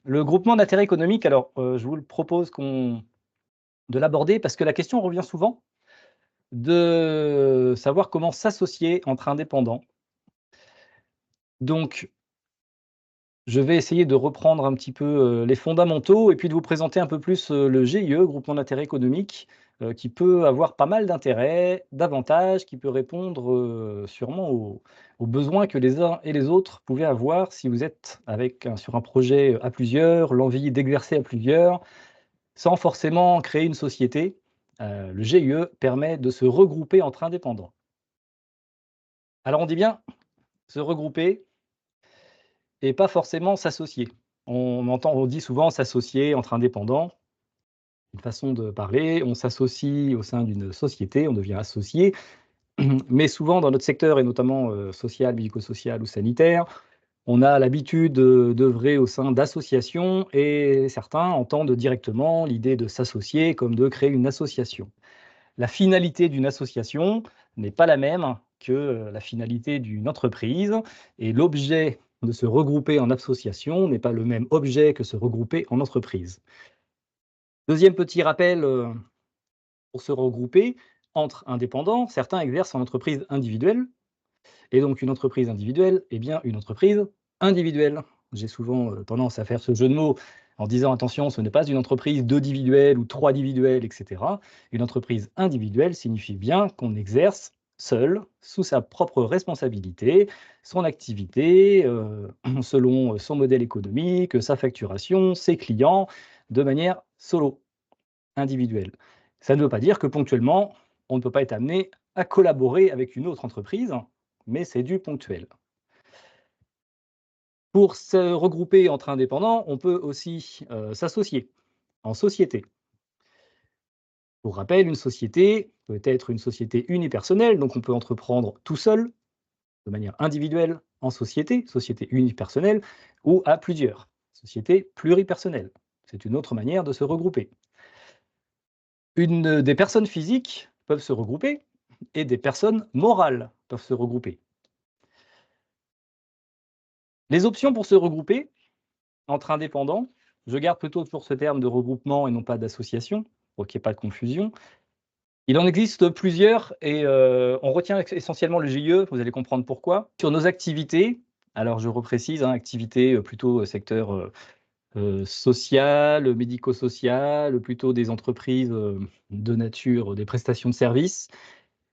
Le groupement d'intérêt économique, alors, je vous le propose de l'aborder parce que la question revient souvent, de savoir comment s'associer entre indépendants. Donc, je vais essayer de reprendre un petit peu, les fondamentaux et puis de vous présenter un peu plus, le GIE, groupement d'intérêt économique, qui peut avoir pas mal d'intérêts, d'avantages, qui peut répondre, sûrement aux besoins que les uns et les autres pouvaient avoir si vous êtes sur un projet, à plusieurs, l'envie d'exercer à plusieurs, sans forcément créer une société. Le GIE permet de se regrouper entre indépendants. Alors on dit bien se regrouper et pas forcément s'associer. On dit souvent s'associer entre indépendants, une façon de parler, on s'associe au sein d'une société, on devient associé, mais souvent dans notre secteur et notamment, social, médico-social ou sanitaire, on a l'habitude, d'œuvrer au sein d'associations et certains entendent directement l'idée de s'associer comme de créer une association. La finalité d'une association n'est pas la même que, la finalité d'une entreprise et l'objet de se regrouper en association n'est pas le même objet que se regrouper en entreprise. Deuxième petit rappel, pour se regrouper entre indépendants, certains exercent en entreprise individuelle et donc une entreprise individuelle est bien une entreprise individuelle. J'ai souvent, tendance à faire ce jeu de mots en disant: «Attention, ce n'est pas une entreprise 2 individuels ou 3 individuels et cetera». Une entreprise individuelle signifie bien qu'on exerce seul, sous sa propre responsabilité, son activité, selon, son modèle économique, sa facturation, ses clients, de manière solo, individuelle. Ça ne veut pas dire que ponctuellement, on ne peut pas être amené à collaborer avec une autre entreprise, mais c'est du ponctuel. Pour se regrouper entre indépendants, on peut aussi, s'associer en société. Pour rappel, une société peut être une société unipersonnelle, donc on peut entreprendre tout seul, de manière individuelle, en société, société unipersonnelle, ou à plusieurs, société pluripersonnelle. C'est une autre manière de se regrouper. Des personnes physiques peuvent se regrouper et des personnes morales peuvent se regrouper. Les options pour se regrouper entre indépendants, je garde plutôt toujours ce terme de regroupement et non pas d'association, pour qu'il n'y ait pas de confusion. Il en existe plusieurs et on retient essentiellement le GIE, vous allez comprendre pourquoi. Sur nos activités, alors je reprécise, hein, activités, plutôt, secteur, social, médico-social, plutôt des entreprises, de nature, des prestations de services.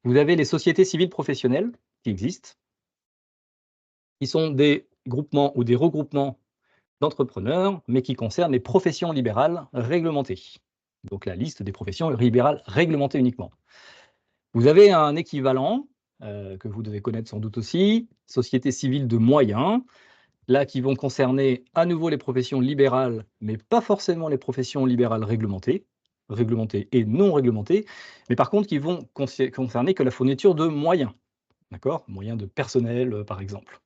Vous avez les sociétés civiles professionnelles qui existent, qui sont des groupements ou des regroupements d'entrepreneurs, mais qui concernent les professions libérales réglementées. Donc la liste des professions libérales réglementées uniquement. Vous avez un équivalent, que vous devez connaître sans doute aussi, société civile de moyens, là qui vont concerner à nouveau les professions libérales, mais pas forcément les professions libérales réglementées et non réglementées, mais par contre qui vont concerner que la fourniture de moyens, d'accord? Moyens de personnel, par exemple.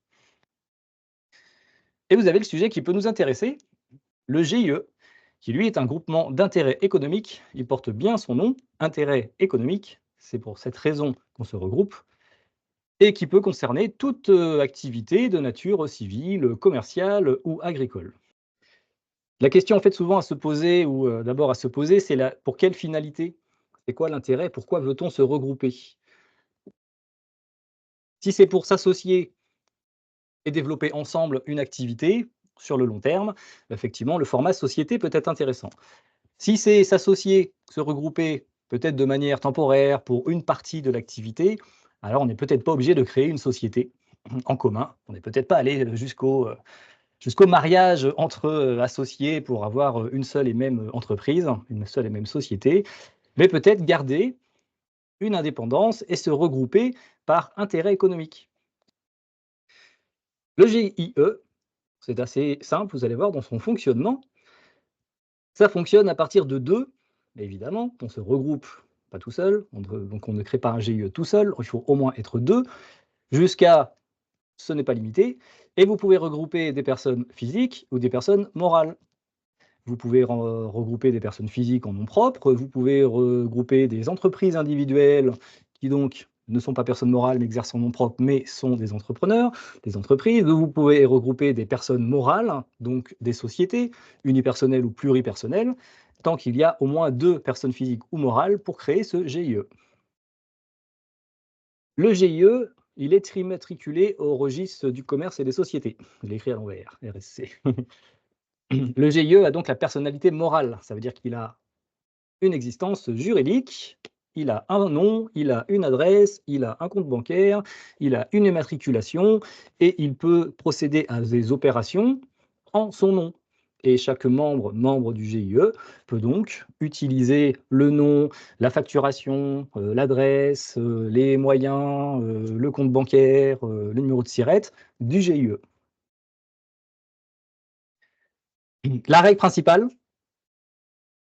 Et vous avez le sujet qui peut nous intéresser, le GIE, qui lui est un groupement d'intérêt économique, il porte bien son nom, intérêt économique, c'est pour cette raison qu'on se regroupe, et qui peut concerner toute, activité de nature civile, commerciale ou agricole. La question en fait souvent à se poser ou, d'abord à se poser, c'est la pour quelle finalité? C'est quoi l'intérêt? Pourquoi veut-on se regrouper? Si c'est pour s'associer et développer ensemble une activité sur le long terme, effectivement le format société peut être intéressant. Si c'est s'associer, se regrouper, peut-être de manière temporaire pour une partie de l'activité, alors on n'est peut-être pas obligé de créer une société en commun. On n'est peut-être pas allé jusqu'au mariage entre, associés pour avoir, une seule et même entreprise, une seule et même société, mais peut-être garder une indépendance et se regrouper par intérêt économique. Le GIE, c'est assez simple, vous allez voir dans son fonctionnement. Ça fonctionne à partir de 2, évidemment, on se regroupe pas tout seul, donc on ne crée pas un GIE tout seul, il faut au moins être 2, jusqu'à ce n'est pas limité et vous pouvez regrouper des personnes physiques ou des personnes morales. Vous pouvez regrouper des personnes physiques en nom propre, vous pouvez regrouper des entreprises individuelles qui donc ne sont pas personnes morales, mais exercent en nom propre, mais sont des entrepreneurs, des entreprises. Vous pouvez regrouper des personnes morales, donc des sociétés, unipersonnelles ou pluripersonnelles, tant qu'il y a au moins 2 personnes physiques ou morales pour créer ce GIE. Le GIE, il est immatriculé au registre du commerce et des sociétés. Je l'ai écrit à l'envers, RSC. Le GIE a donc la personnalité morale. Ça veut dire qu'il a une existence juridique, il a un nom, il a une adresse, il a un compte bancaire, il a une immatriculation et il peut procéder à des opérations en son nom. Et chaque membre du GIE peut donc utiliser le nom, la facturation, l'adresse, les moyens, le compte bancaire, le numéro de SIRET du GIE. La règle principale,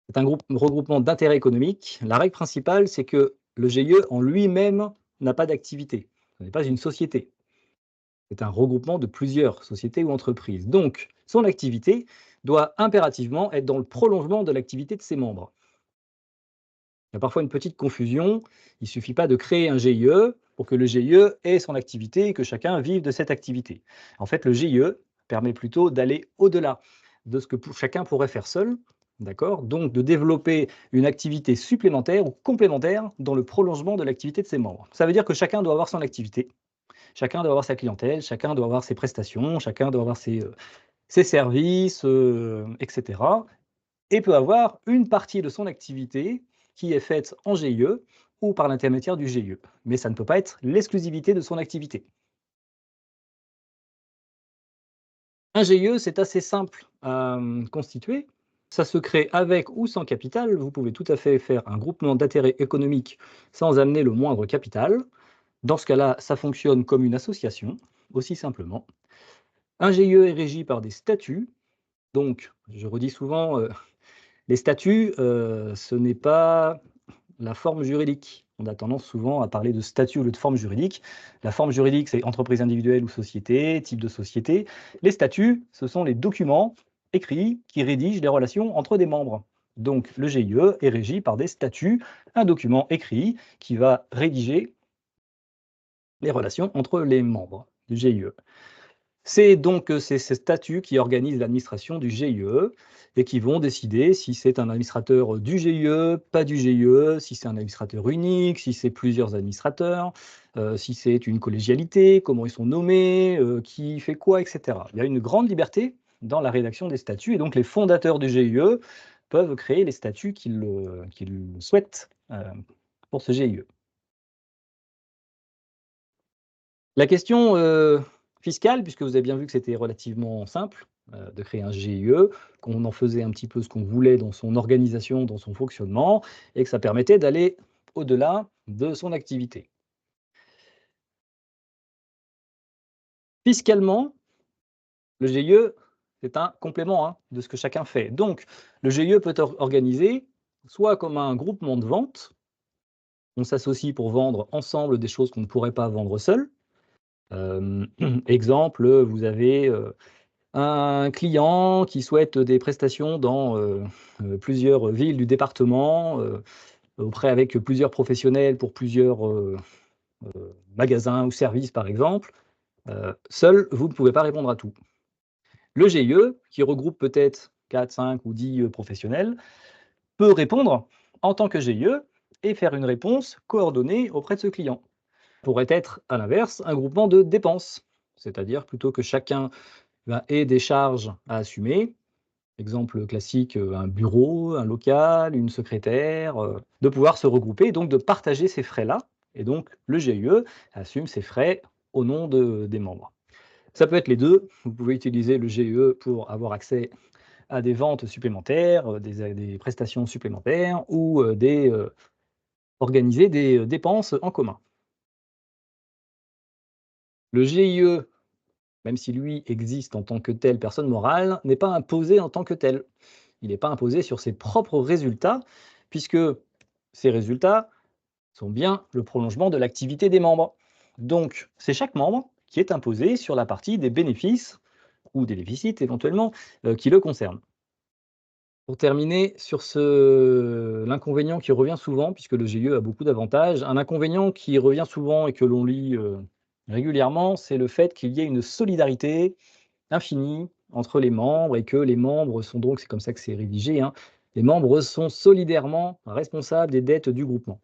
c'est un regroupement d'intérêts économiques. La règle principale, c'est que le GIE en lui-même n'a pas d'activité. Ce n'est pas une société. C'est un regroupement de plusieurs sociétés ou entreprises. Donc, son activité doit impérativement être dans le prolongement de l'activité de ses membres. Il y a parfois une petite confusion. Il ne suffit pas de créer un GIE pour que le GIE ait son activité et que chacun vive de cette activité. En fait, le GIE permet plutôt d'aller au-delà de ce que chacun pourrait faire seul, d'accord? Donc de développer une activité supplémentaire ou complémentaire dans le prolongement de l'activité de ses membres. Ça veut dire que chacun doit avoir son activité, chacun doit avoir sa clientèle, chacun doit avoir ses prestations, chacun doit avoir ses services, etc. Et peut avoir une partie de son activité qui est faite en GIE ou par l'intermédiaire du GIE. Mais ça ne peut pas être l'exclusivité de son activité. Un GIE, c'est assez simple à constituer. Ça se crée avec ou sans capital. Vous pouvez tout à fait faire un groupement d'intérêts économiques sans amener le moindre capital. Dans ce cas-là, ça fonctionne comme une association, aussi simplement. Un GIE est régi par des statuts. Donc, je redis souvent, les statuts, ce n'est pas la forme juridique. On a tendance souvent à parler de statut au lieu de forme juridique. La forme juridique, c'est entreprise individuelle ou société, type de société. Les statuts, ce sont les documents écrits qui rédigent les relations entre des membres. Donc le GIE est régi par des statuts, un document écrit qui va rédiger les relations entre les membres du GIE. C'est donc ces statuts qui organisent l'administration du GIE et qui vont décider si c'est un administrateur du GIE, pas du GIE, si c'est un administrateur unique, si c'est plusieurs administrateurs, si c'est une collégialité, comment ils sont nommés, qui fait quoi, etc. Il y a une grande liberté dans la rédaction des statuts et donc les fondateurs du GIE peuvent créer les statuts qu'ils souhaitent pour ce GIE. La question, fiscale, puisque vous avez bien vu que c'était relativement simple, de créer un GIE, qu'on en faisait un petit peu ce qu'on voulait dans son organisation, dans son fonctionnement et que ça permettait d'aller au-delà de son activité. Fiscalement, le GIE, c'est un complément, hein, de ce que chacun fait. Donc le GIE peut être organisé soit comme un groupement de vente, on s'associe pour vendre ensemble des choses qu'on ne pourrait pas vendre seul. Exemple, vous avez, un client qui souhaite des prestations dans, plusieurs villes du département, auprès avec plusieurs professionnels pour plusieurs, magasins ou services par exemple, seul, vous ne pouvez pas répondre à tout. Le GIE, qui regroupe peut-être 4, 5 ou 10 professionnels, peut répondre en tant que GIE et faire une réponse coordonnée auprès de ce client. Pourrait être, à l'inverse, un groupement de dépenses, c'est-à-dire plutôt que chacun, ait des charges à assumer. Exemple classique, un bureau, un local, une secrétaire, de pouvoir se regrouper et donc de partager ces frais-là et donc le GIE assume ses frais au nom des membres. Ça peut être les 2. Vous pouvez utiliser le GIE pour avoir accès à des ventes supplémentaires, des prestations supplémentaires ou, organiser des, dépenses en commun. Le GIE, même si lui existe en tant que telle personne morale, n'est pas imposé en tant que tel. Il n'est pas imposé sur ses propres résultats, puisque ces résultats sont bien le prolongement de l'activité des membres. Donc, c'est chaque membre qui est imposé sur la partie des bénéfices ou des déficits éventuellement qui le concernent. Pour terminer sur l'inconvénient qui revient souvent, puisque le GIE a beaucoup d'avantages, un inconvénient qui revient souvent et que l'on lit, régulièrement, c'est le fait qu'il y ait une solidarité infinie entre les membres et que les membres sont donc, c'est comme ça que c'est rédigé, hein, les membres sont solidairement responsables des dettes du groupement.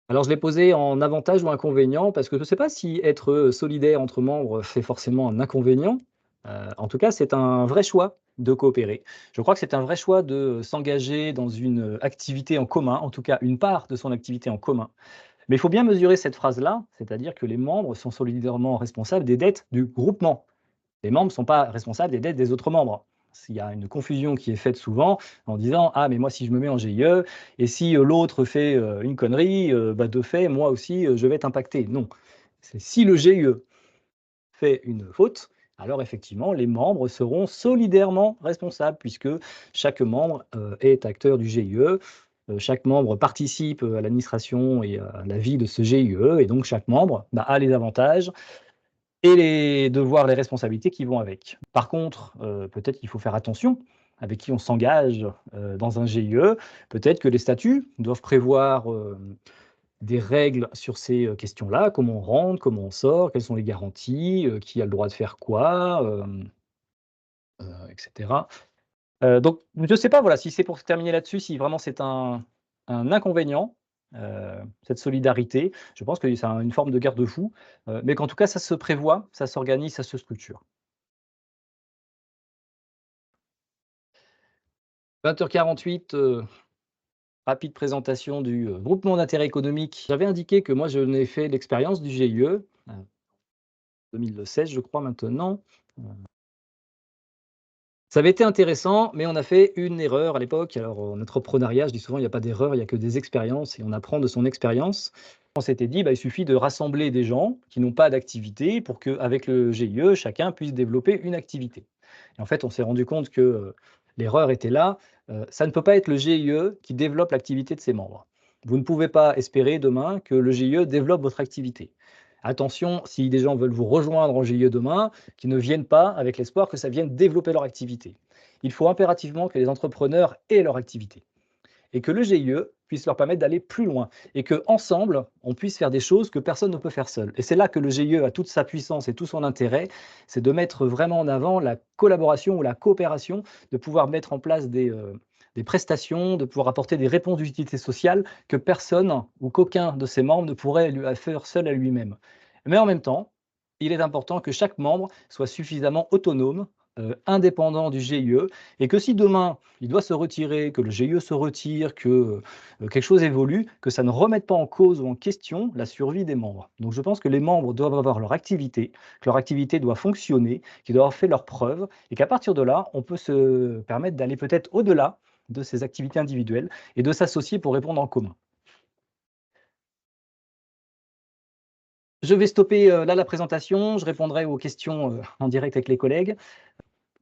Alors je l'ai posé en avantage ou inconvénient parce que je ne sais pas si être, solidaire entre membres fait forcément un inconvénient. En tout cas, c'est un vrai choix de coopérer. Je crois que c'est un vrai choix de s'engager dans une, activité en commun, en tout cas une part de son activité en commun. Mais il faut bien mesurer cette phrase-là, c'est-à-dire que les membres sont solidairement responsables des dettes du groupement. Les membres ne sont pas responsables des dettes des autres membres. S'il y a une confusion qui est faite souvent en disant: «Ah mais moi si je me mets en GIE et si, l'autre fait, une connerie, bah, de fait moi aussi, je vais être impacté». Non, c'est si le GIE fait une faute, alors effectivement les membres seront solidairement responsables puisque chaque membre, est acteur du GIE, chaque membre participe, à l'administration et à la vie de ce GIE et donc chaque membre, bah, a les avantages et les devoirs, les responsabilités qui vont avec. Par contre, peut-être qu'il faut faire attention avec qui on s'engage, dans un GIE. Peut-être que les statuts doivent prévoir, des règles sur ces, questions-là, comment on rentre, comment on sort, quelles sont les garanties, qui a le droit de faire quoi, et cetera. Donc je ne sais pas, voilà, si c'est pour terminer là-dessus, si vraiment c'est un inconvénient, cette solidarité. Je pense que c'est une forme de garde-fou, mais qu'en tout cas ça se prévoit, ça s'organise, ça se structure. 20h48, rapide présentation du, groupement d'intérêt économique. J'avais indiqué que moi je n'ai fait l'expérience du GIE, 2016 je crois maintenant. Ça avait été intéressant, mais on a fait une erreur à l'époque. Alors, en entrepreneuriat, je dis souvent: «Il n'y a pas d'erreur, il y a que des expériences et on apprend de son expérience». On s'était dit: «Bah, il suffit de rassembler des gens qui n'ont pas d'activité pour qu'avec le GIE, chacun puisse développer une activité». Et en fait, on s'est rendu compte que, l'erreur était là, ça ne peut pas être le GIE qui développe l'activité de ses membres. Vous ne pouvez pas espérer demain que le GIE développe votre activité. Attention, si des gens veulent vous rejoindre en GIE demain, qu'ils ne viennent pas avec l'espoir que ça vienne développer leur activité. Il faut impérativement que les entrepreneurs aient leur activité et que le GIE puisse leur permettre d'aller plus loin et qu'ensemble, on puisse faire des choses que personne ne peut faire seul. Et c'est là que le GIE a toute sa puissance et tout son intérêt, c'est de mettre vraiment en avant la collaboration ou la coopération, de pouvoir mettre en place des prestations, de pouvoir apporter des réponses d'utilité sociale que personne ou qu'aucun de ses membres ne pourrait lui faire seul à lui-même. Mais en même temps, il est important que chaque membre soit suffisamment autonome, indépendant du GIE et que si demain il doit se retirer, que le GIE se retire, que, quelque chose évolue, que ça ne remette pas en cause ou en question la survie des membres. Donc je pense que les membres doivent avoir leur activité, que leur activité doit fonctionner, qu'ils doivent avoir fait leurs preuves et qu'à partir de là, on peut se permettre d'aller peut-être au-delà de ces activités individuelles et de s'associer pour répondre en commun. Je vais stopper, là la présentation, je répondrai aux questions, en direct avec les collègues.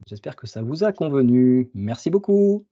J'espère que ça vous a convenu. Merci beaucoup.